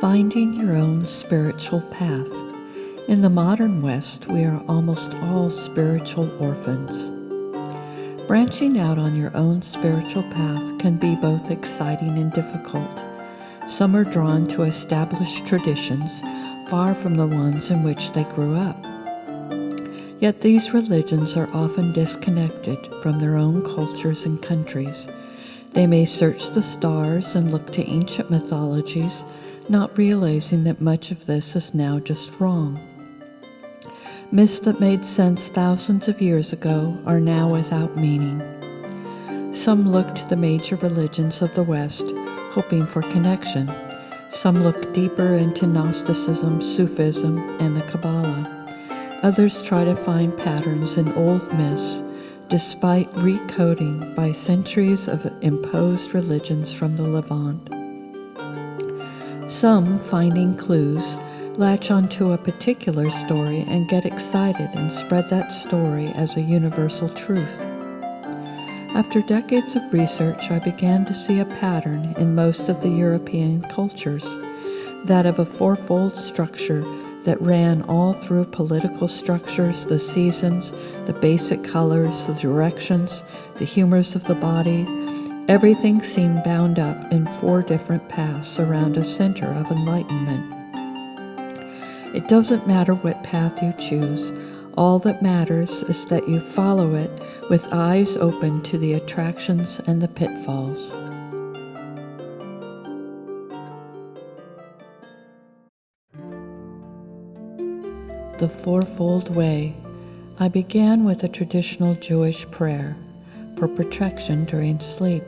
Finding your own spiritual path. In the modern West, we are almost all spiritual orphans. Branching out on your own spiritual path can be both exciting and difficult. Some are drawn to established traditions, far from the ones in which they grew up. Yet these religions are often disconnected from their own cultures and countries. They may search the stars and look to ancient mythologies, not realizing that much of this is now just wrong. Myths that made sense thousands of years ago are now without meaning. Some look to the major religions of the West, hoping for connection. Some look deeper into Gnosticism, Sufism, and the Kabbalah. Others try to find patterns in old myths, despite recoding by centuries of imposed religions from the Levant. Some, finding clues, latch onto a particular story and get excited and spread that story as a universal truth. After decades of research, I began to see a pattern in most of the European cultures, that of a fourfold structure that ran all through political structures, the seasons, the basic colors, the directions, the humors of the body. Everything seemed bound up in 4 different paths around a center of enlightenment. It doesn't matter what path you choose. All that matters is that you follow it with eyes open to the attractions and the pitfalls. The Fourfold Way. I began with a traditional Jewish prayer for protection during sleep.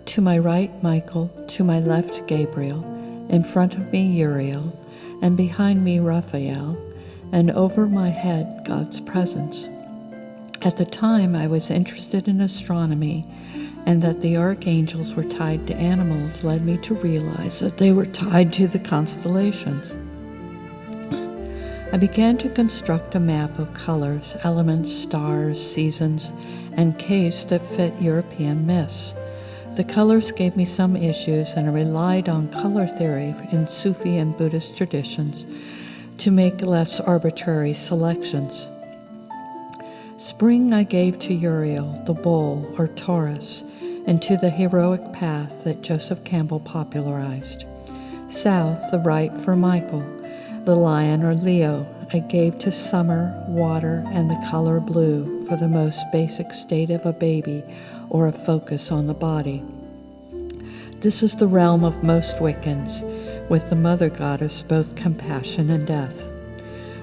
To my right, Michael, to my left, Gabriel, in front of me, Uriel, and behind me, Raphael, and over my head, God's presence. At the time, I was interested in astronomy, and that the archangels were tied to animals led me to realize that they were tied to the constellations. I began to construct a map of colors, elements, stars, seasons, and caves that fit European myths. The colors gave me some issues, and I relied on color theory in Sufi and Buddhist traditions to make less arbitrary selections. Spring I gave to Uriel, the bull, or Taurus, and to the heroic path that Joseph Campbell popularized. South, the right for Michael, the lion or Leo, I gave to summer, water, and the color blue for the most basic state of a baby or a focus on the body. This is the realm of most Wiccans, with the mother goddess both compassion and death.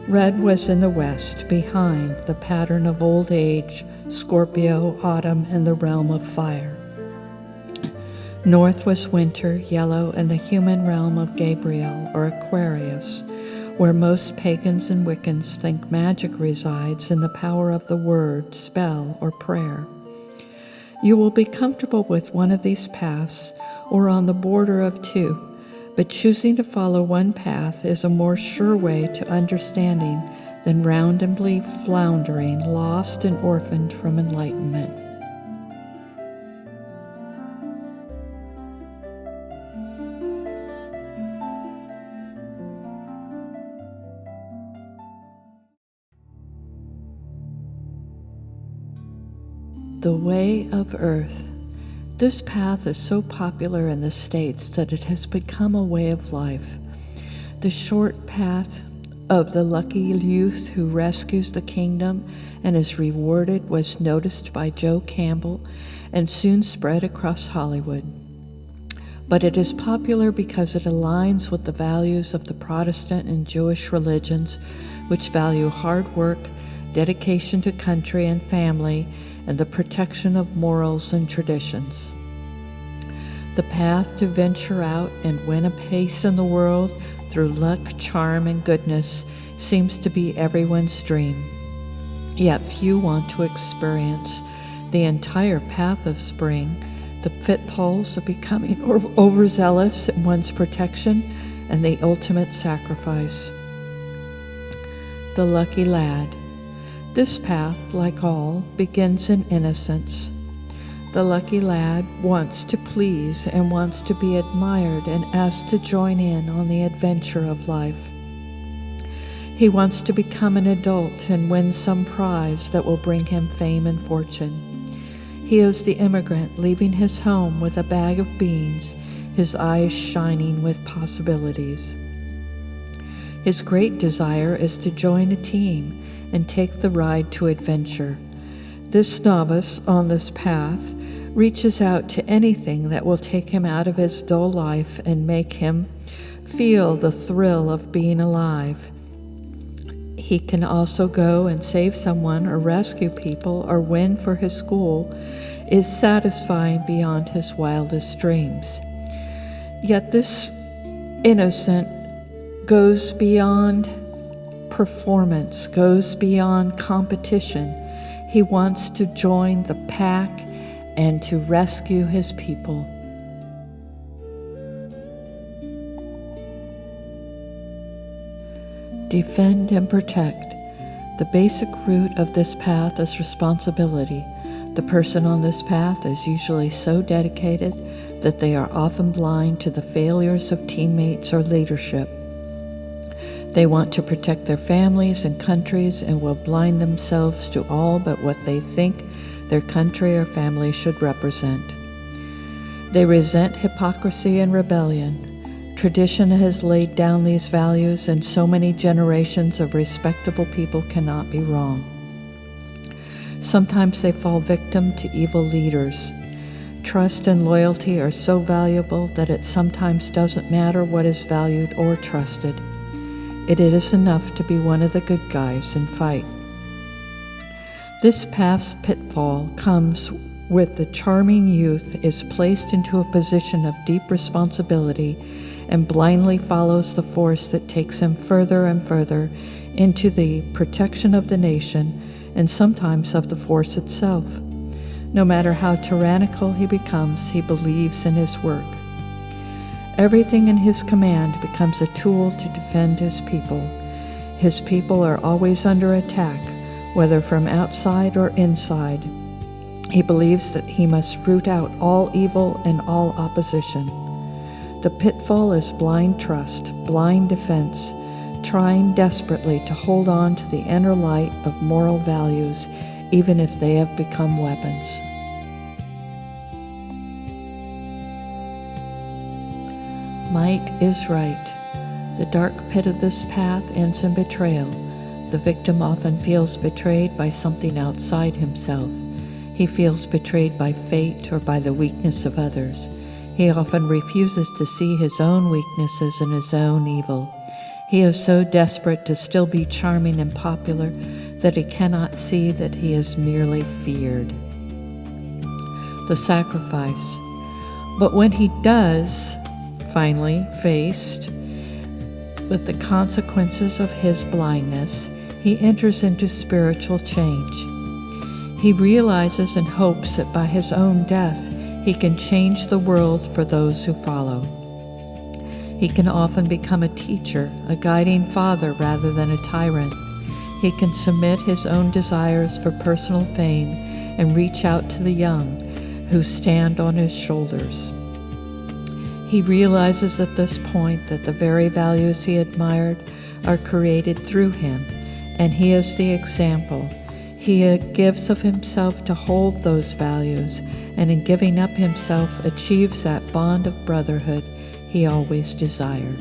Red was in the west, behind the pattern of old age, Scorpio, autumn, and the realm of fire. North was winter, yellow, and the human realm of Gabriel or Aquarius, where most pagans and Wiccans think magic resides in the power of the word, spell, or prayer. You will be comfortable with one of these paths or on the border of 2, but choosing to follow one path is a more sure way to understanding than randomly floundering, lost and orphaned from enlightenment. The Way of Earth. This path is so popular in the States that it has become a way of life. The short path of the lucky youth who rescues the kingdom and is rewarded was noticed by Joe Campbell and soon spread across Hollywood. But it is popular because it aligns with the values of the Protestant and Jewish religions, which value hard work, dedication to country and family, and the protection of morals and traditions. The path to venture out and win a place in the world through luck, charm, and goodness seems to be everyone's dream. Yet few want to experience the entire path of spring, the pitfalls of becoming overzealous in one's protection, and the ultimate sacrifice. The Lucky Lad. This path, like all, begins in innocence. The lucky lad wants to please and wants to be admired and asked to join in on the adventure of life. He wants to become an adult and win some prize that will bring him fame and fortune. He is the immigrant leaving his home with a bag of beans, his eyes shining with possibilities. His great desire is to join a team and take the ride to adventure. This novice on this path reaches out to anything that will take him out of his dull life and make him feel the thrill of being alive. He can also go and save someone or rescue people or win for his school, is satisfying beyond his wildest dreams. Yet this innocent goes beyond performance, goes beyond competition. He wants to join the pack and to rescue his people. Defend and protect. The basic root of this path is responsibility. The person on this path is usually so dedicated that they are often blind to the failures of teammates or leadership. They want to protect their families and countries and will blind themselves to all but what they think their country or family should represent. They resent hypocrisy and rebellion. Tradition has laid down these values, and so many generations of respectable people cannot be wrong. Sometimes they fall victim to evil leaders. Trust and loyalty are so valuable that it sometimes doesn't matter what is valued or trusted. It is enough to be one of the good guys and fight. This path's pitfall comes with the charming youth is placed into a position of deep responsibility and blindly follows the force that takes him further and further into the protection of the nation and sometimes of the force itself. No matter how tyrannical he becomes, he believes in his work. Everything in his command becomes a tool to defend his people. His people are always under attack, whether from outside or inside. He believes that he must root out all evil and all opposition. The pitfall is blind trust, blind defense, trying desperately to hold on to the inner light of moral values, even if they have become weapons. Might is right. The dark pit of this path ends in betrayal. The victim often feels betrayed by something outside himself. He feels betrayed by fate or by the weakness of others. He often refuses to see his own weaknesses and his own evil. He is so desperate to still be charming and popular that he cannot see that he is merely feared. The sacrifice. But when he does, finally faced with the consequences of his blindness, he enters into spiritual change. He realizes and hopes that by his own death, he can change the world for those who follow. He can often become a teacher, a guiding father rather than a tyrant. He can submit his own desires for personal fame and reach out to the young who stand on his shoulders. He realizes at this point that the very values he admired are created through him, and he is the example. He gives of himself to hold those values, and in giving up himself achieves that bond of brotherhood he always desired.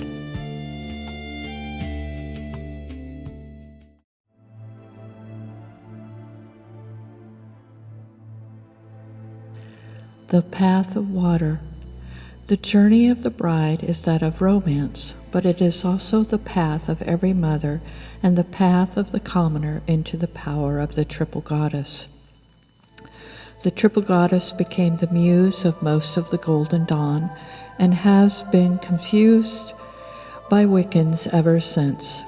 The path of water. The journey of the bride is that of romance, but it is also the path of every mother and the path of the commoner into the power of the triple goddess. The triple goddess became the muse of most of the Golden Dawn and has been confused by Wiccans ever since.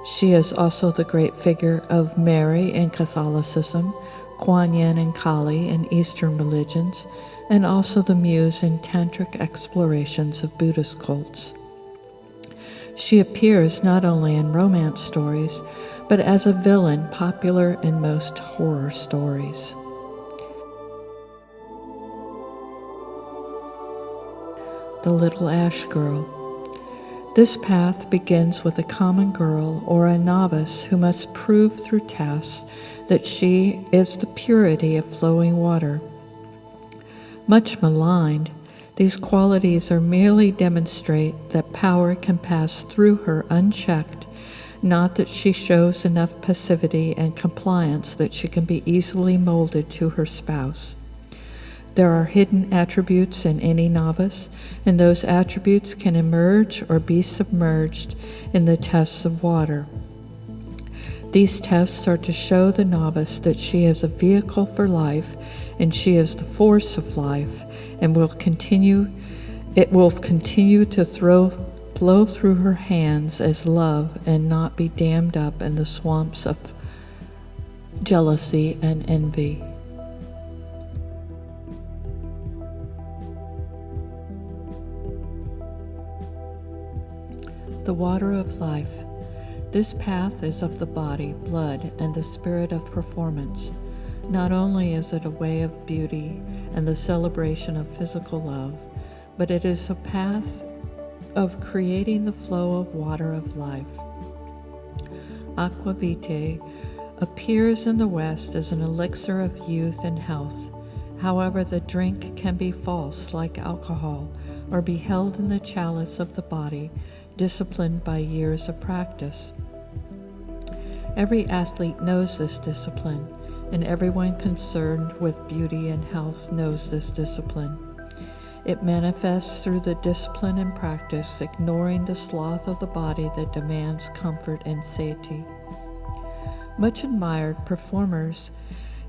She is also the great figure of Mary in Catholicism, Kuan Yin and Kali in Eastern religions, and also the muse in tantric explorations of Buddhist cults. She appears not only in romance stories, but as a villain popular in most horror stories. the little ash girl. This path begins with a common girl or a novice who must prove through tests that she is the purity of flowing water. Much maligned, these qualities are merely demonstrate that power can pass through her unchecked, not that she shows enough passivity and compliance that she can be easily molded to her spouse. There are hidden attributes in any novice, and those attributes can emerge or be submerged in the tests of water. These tests are to show the novice that she is a vehicle for life, and she is the force of life, and it will continue to flow through her hands as love and not be dammed up in the swamps of jealousy and envy. The water of life. This path is of the body, blood, and the spirit of performance. Not only is it a way of beauty and the celebration of physical love, but it is a path of creating the flow of water of life. Aqua vitae appears in the West as an elixir of youth and health. However, the drink can be false like alcohol, or be held in the chalice of the body, disciplined by years of practice. Every athlete knows this discipline, and everyone concerned with beauty and health knows this discipline. It manifests through the discipline and practice, ignoring the sloth of the body that demands comfort and satiety. Much admired performers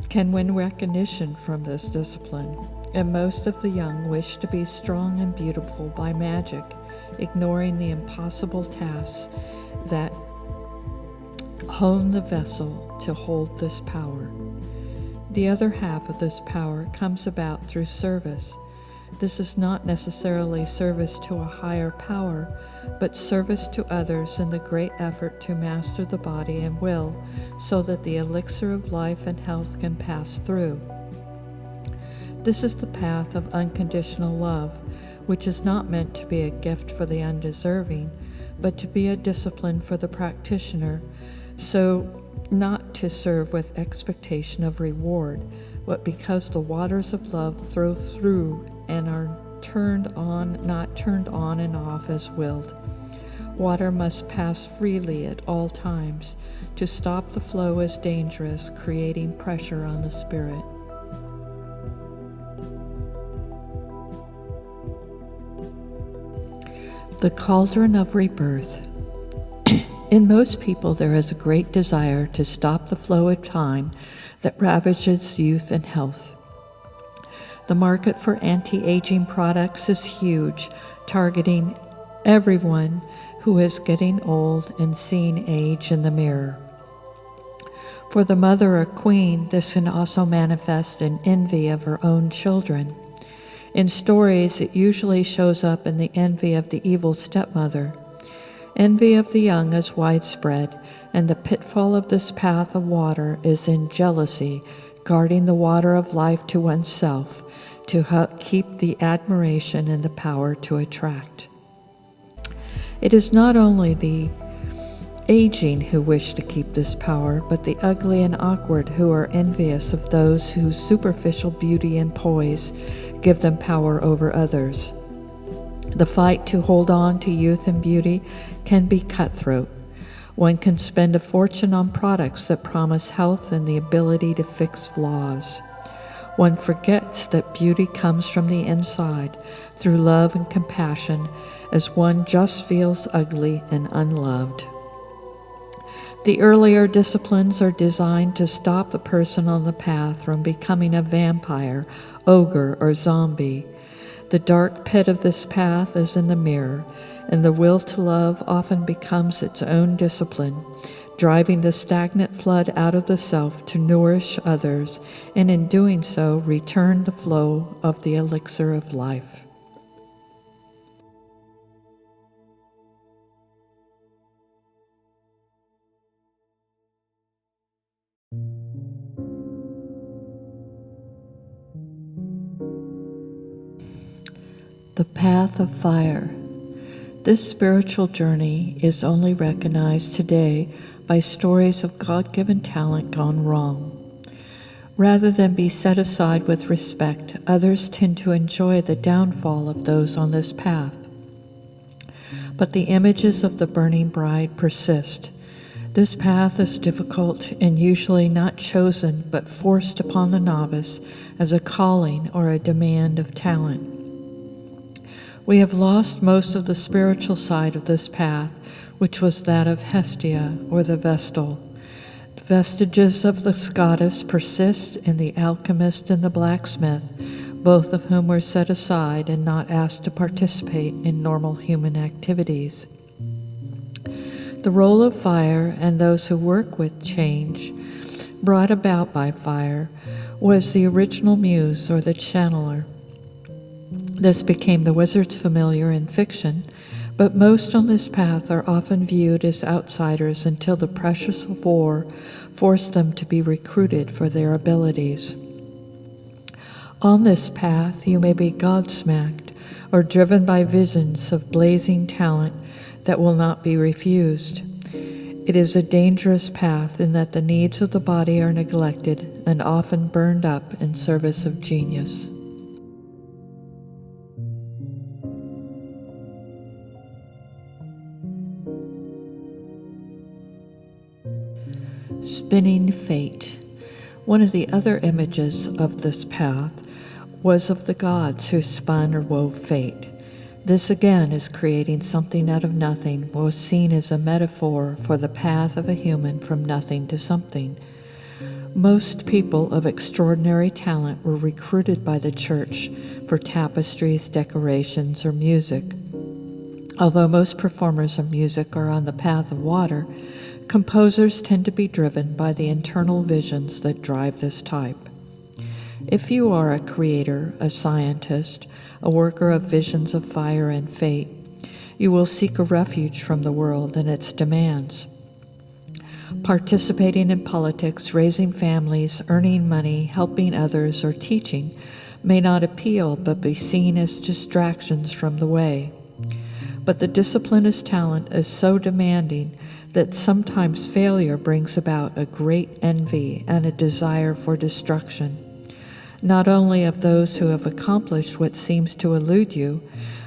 can win recognition from this discipline, and most of the young wish to be strong and beautiful by magic, ignoring the impossible tasks that hone the vessel to hold this power. The other half of this power comes about through service. This is not necessarily service to a higher power, but service to others in the great effort to master the body and will, so that the elixir of life and health can pass through. This is the path of unconditional love, which is not meant to be a gift for the undeserving, but to be a discipline for the practitioner, so not to serve with expectation of reward, but because the waters of love flow through and are turned on, not turned on and off as willed. Water must pass freely at all times. To stop the flow is dangerous, creating pressure on the spirit. The cauldron of rebirth. In most people, there is a great desire to stop the flow of time that ravages youth and health. The market for anti-aging products is huge, targeting everyone who is getting old and seeing age in the mirror. For the mother or queen, this can also manifest in envy of her own children. In stories, it usually shows up in the envy of the evil stepmother. Envy of the young is widespread, and the pitfall of this path of water is in jealousy, guarding the water of life to oneself, to keep the admiration and the power to attract. It is not only the aging who wish to keep this power, but the ugly and awkward who are envious of those whose superficial beauty and poise give them power over others. The fight to hold on to youth and beauty can be cutthroat. One can spend a fortune on products that promise health and the ability to fix flaws. One forgets that beauty comes from the inside, through love and compassion, as one just feels ugly and unloved. The earlier disciplines are designed to stop the person on the path from becoming a vampire, ogre, or zombie. The dark pit of this path is in the mirror, and the will to love often becomes its own discipline, driving the stagnant flood out of the self to nourish others, and in doing so, return the flow of the elixir of life. The path of fire. This spiritual journey is only recognized today by stories of God-given talent gone wrong. Rather than be set aside with respect, others tend to enjoy the downfall of those on this path. But the images of the burning bride persist. This path is difficult and usually not chosen but forced upon the novice as a calling or a demand of talent. We have lost most of the spiritual side of this path, which was that of Hestia or the Vestal. The vestiges of the goddess persist in the alchemist and the blacksmith, both of whom were set aside and not asked to participate in normal human activities. The role of fire and those who work with change, brought about by fire, was the original muse or the channeler. This became the wizard's familiar in fiction, but most on this path are often viewed as outsiders until the pressures of war force them to be recruited for their abilities. On this path, you may be godsmacked or driven by visions of blazing talent that will not be refused. It is a dangerous path in that the needs of the body are neglected and often burned up in service of genius. Spinning fate. One of the other images of this path was of the gods who spun or wove fate. This again is creating something out of nothing, was seen as a metaphor for the path of a human from nothing to something. Most people of extraordinary talent were recruited by the church for tapestries, decorations, or music. Although most performers of music are on the path of water, composers tend to be driven by the internal visions that drive this type. If you are a creator, a scientist, a worker of visions of fire and fate, you will seek a refuge from the world and its demands. Participating in politics, raising families, earning money, helping others, or teaching may not appeal but be seen as distractions from the way. But the discipline as talent is so demanding that sometimes failure brings about a great envy and a desire for destruction, not only of those who have accomplished what seems to elude you,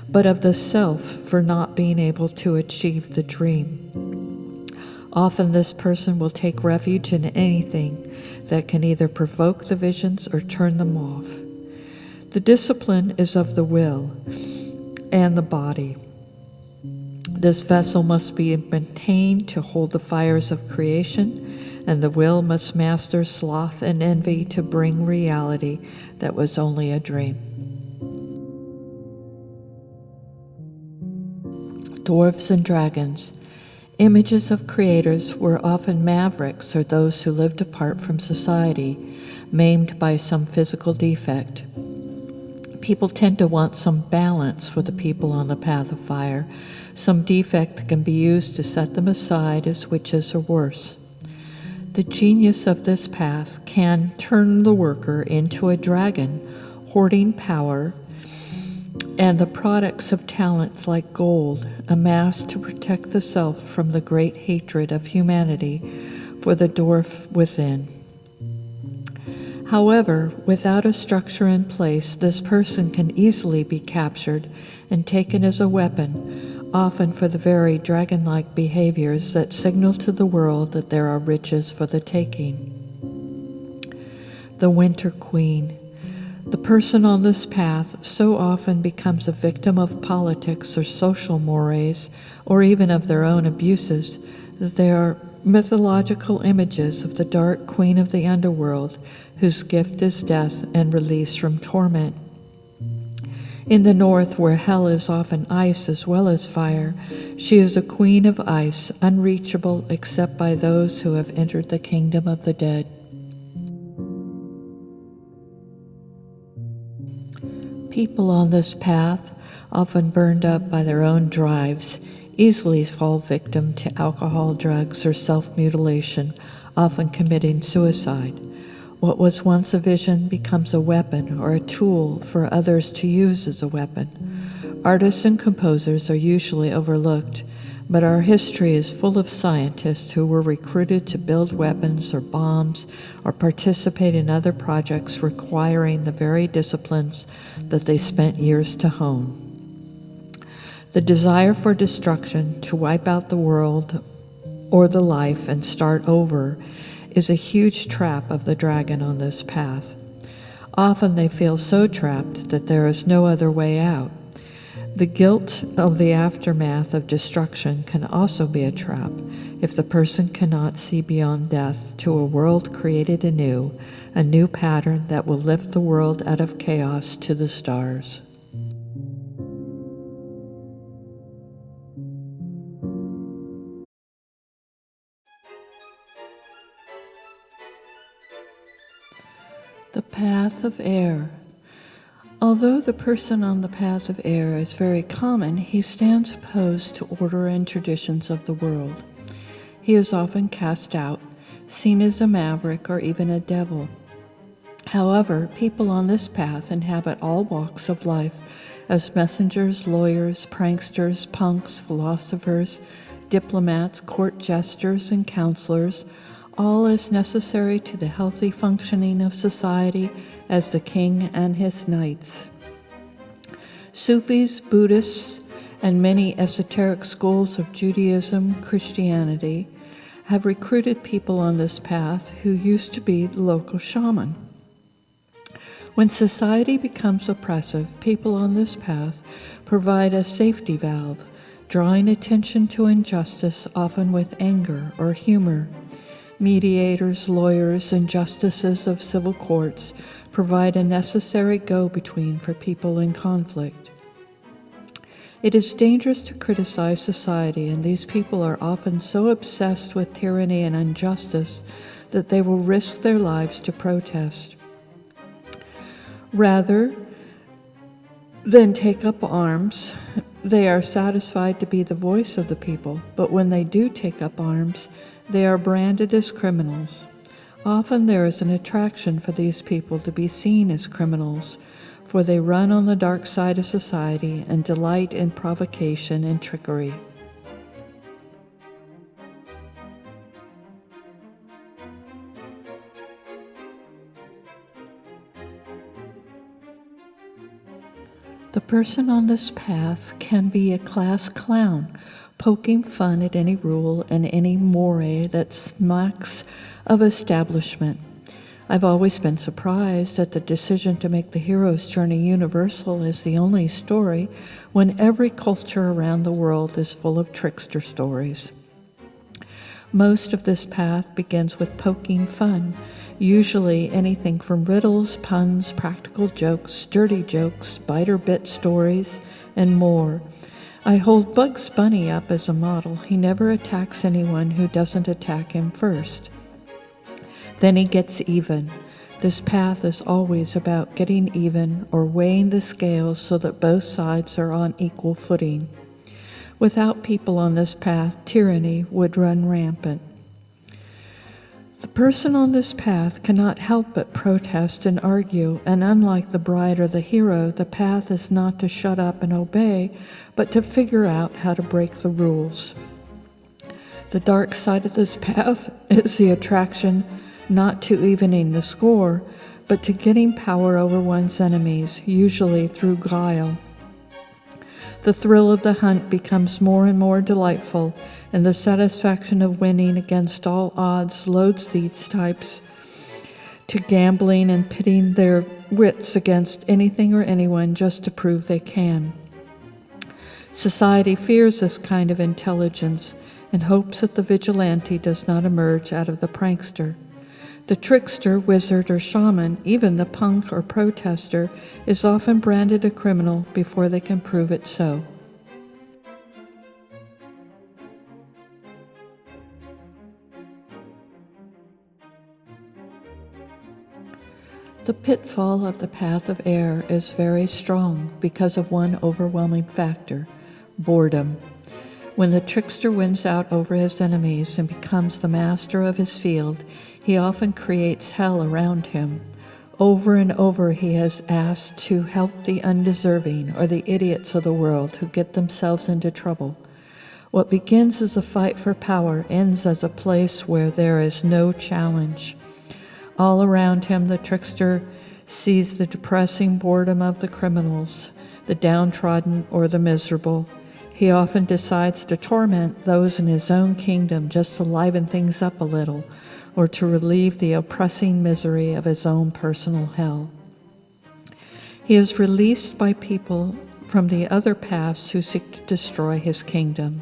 but of the self for not being able to achieve the dream. Often this person will take refuge in anything that can either provoke the visions or turn them off. The discipline is of the will and the body. This vessel must be maintained to hold the fires of creation, and the will must master sloth and envy to bring reality that was only a dream. Dwarfs and dragons. Images of creators were often mavericks or those who lived apart from society, maimed by some physical defect. People tend to want some balance for the people on the path of fire. Some defect can be used to set them aside as witches or worse. The genius of this path can turn the worker into a dragon, hoarding power and the products of talents like gold, amassed to protect the self from the great hatred of humanity for the dwarf within. However, without a structure in place, this person can easily be captured and taken as a weapon, often for the very dragon-like behaviors that signal to the world that there are riches for the taking. The Winter Queen. The person on this path so often becomes a victim of politics or social mores, or even of their own abuses, that they are mythological images of the dark queen of the underworld, whose gift is death and release from torment. In the north, where hell is often ice as well as fire, she is a queen of ice, unreachable except by those who have entered the kingdom of the dead. People on this path, often burned up by their own drives, easily fall victim to alcohol, drugs, or self-mutilation, often committing suicide. What was once a vision becomes a weapon or a tool for others to use as a weapon. Artists and composers are usually overlooked, but our history is full of scientists who were recruited to build weapons or bombs or participate in other projects requiring the very disciplines that they spent years to hone. The desire for destruction, to wipe out the world or the life and start over, is a huge trap of the dragon on this path. Often they feel so trapped that there is no other way out. The guilt of the aftermath of destruction can also be a trap if the person cannot see beyond death to a world created anew, a new pattern that will lift the world out of chaos to the stars. The path of air. Although the person on the path of air is very common, he stands opposed to order and traditions of the world. He is often cast out, seen as a maverick or even a devil. However, people on this path inhabit all walks of life as messengers, lawyers, pranksters, punks, philosophers, diplomats, court jesters, and counselors, all as necessary to the healthy functioning of society as the king and his knights. Sufis, Buddhists, and many esoteric schools of Judaism, Christianity have recruited people on this path who used to be the local shaman. When society becomes oppressive, people on this path provide a safety valve, drawing attention to injustice, often with anger or humor. Mediators, lawyers, and justices of civil courts provide a necessary go-between for people in conflict. It is dangerous to criticize society, and these people are often so obsessed with tyranny and injustice that they will risk their lives to protest. Rather than take up arms, they are satisfied to be the voice of the people, but when they do take up arms, they are branded as criminals. Often there is an attraction for these people to be seen as criminals, for they run on the dark side of society and delight in provocation and trickery. The person on this path can be a class clown, poking fun at any rule and any moray that smacks of establishment. I've always been surprised at the decision to make the hero's journey universal as the only story when every culture around the world is full of trickster stories. Most of this path begins with poking fun, usually anything from riddles, puns, practical jokes, dirty jokes, bite or bit stories, and more. I hold Bugs Bunny up as a model. He never attacks anyone who doesn't attack him first. Then he gets even. This path is always about getting even or weighing the scales so that both sides are on equal footing. Without people on this path, tyranny would run rampant. The person on this path cannot help but protest and argue, and unlike the bride or the hero, the path is not to shut up and obey, but to figure out how to break the rules. The dark side of this path is the attraction not to evening the score, but to getting power over one's enemies, usually through guile. The thrill of the hunt becomes more and more delightful, and the satisfaction of winning against all odds loads these types to gambling and pitting their wits against anything or anyone just to prove they can. Society fears this kind of intelligence and hopes that the vigilante does not emerge out of the prankster. The trickster, wizard, or shaman, even the punk or protester, is often branded a criminal before they can prove it so. The pitfall of the path of air is very strong because of one overwhelming factor: boredom. When the trickster wins out over his enemies and becomes the master of his field, he often creates hell around him. Over and over he has asked to help the undeserving or the idiots of the world who get themselves into trouble. What begins as a fight for power ends as a place where there is no challenge. All around him, the trickster sees the depressing boredom of the criminals, the downtrodden or the miserable. He often decides to torment those in his own kingdom just to liven things up a little, or to relieve the oppressing misery of his own personal hell. He is released by people from the other paths who seek to destroy his kingdom.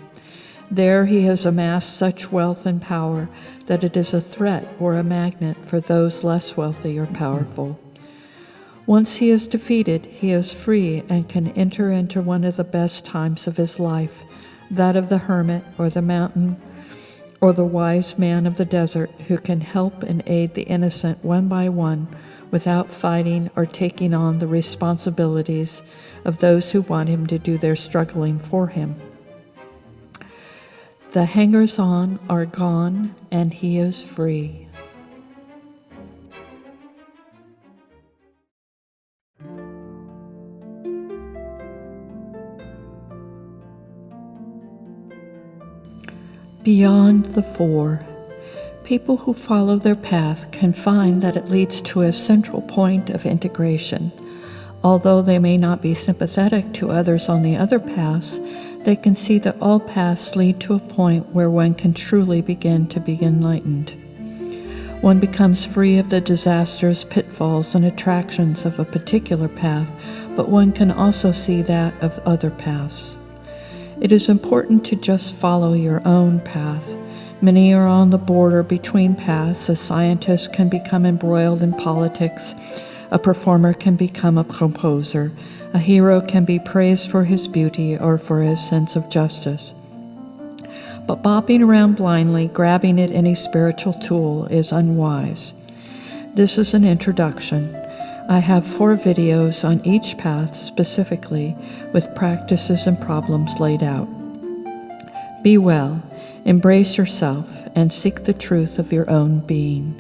There he has amassed such wealth and power that it is a threat or a magnet for those less wealthy or powerful. Once he is defeated, he is free and can enter into one of the best times of his life, that of the hermit or the mountain or the wise man of the desert, who can help and aid the innocent one by one without fighting or taking on the responsibilities of those who want him to do their struggling for him. The hangers-on are gone, and he is free. Beyond the Four. People who follow their path can find that it leads to a central point of integration. Although they may not be sympathetic to others on the other paths, they can see that all paths lead to a point where one can truly begin to be enlightened. One becomes free of the disasters, pitfalls, and attractions of a particular path, but one can also see that of other paths. It is important to just follow your own path. Many are on the border between paths. A scientist can become embroiled in politics. A performer can become a composer. A hero can be praised for his beauty or for his sense of justice. But bopping around blindly, grabbing at any spiritual tool is unwise. This is an introduction. I have 4 videos on each path specifically, with practices and problems laid out. Be well, embrace yourself, and seek the truth of your own being.